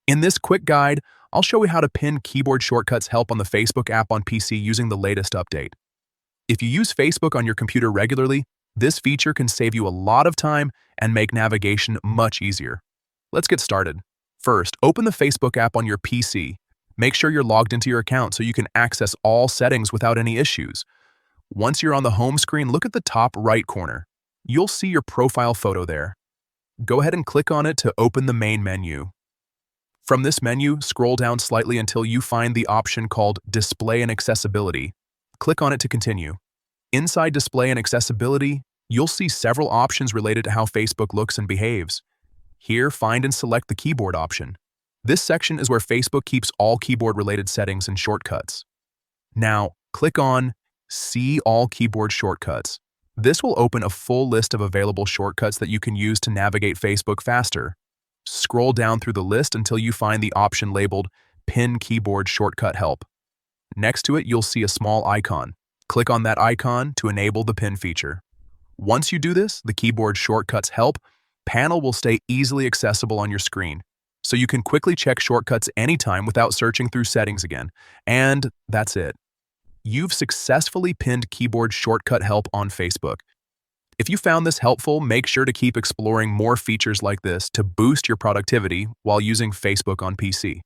In this quick guide, I'll show you how to pin keyboard shortcuts help on the Facebook app on PC using the latest update. If you use Facebook on your computer regularly, this feature can save you a lot of time and make navigation much easier. Let's get started. First, open the Facebook app on your PC. Make sure you're logged into your account so you can access all settings without any issues. Once you're on the home screen, look at the top right corner. You'll see your profile photo there. Go ahead and click on it to open the main menu. From this menu, scroll down slightly until you find the option called Display and Accessibility. Click on it to continue. Inside Display and Accessibility, you'll see several options related to how Facebook looks and behaves. Here, find and select the keyboard option. This section is where Facebook keeps all keyboard-related settings and shortcuts. Now, click on See All Keyboard Shortcuts. This will open a full list of available shortcuts that you can use to navigate Facebook faster. Scroll down through the list until you find the option labeled Pin Keyboard Shortcut Help. Next to it, you'll see a small icon. Click on that icon to enable the pin feature. Once you do this, the Keyboard Shortcuts Help panel will stay easily accessible on your screen, so you can quickly check shortcuts anytime without searching through settings again. And that's it. You've successfully pinned Keyboard Shortcut Help on Facebook. If you found this helpful, make sure to keep exploring more features like this to boost your productivity while using Facebook on PC.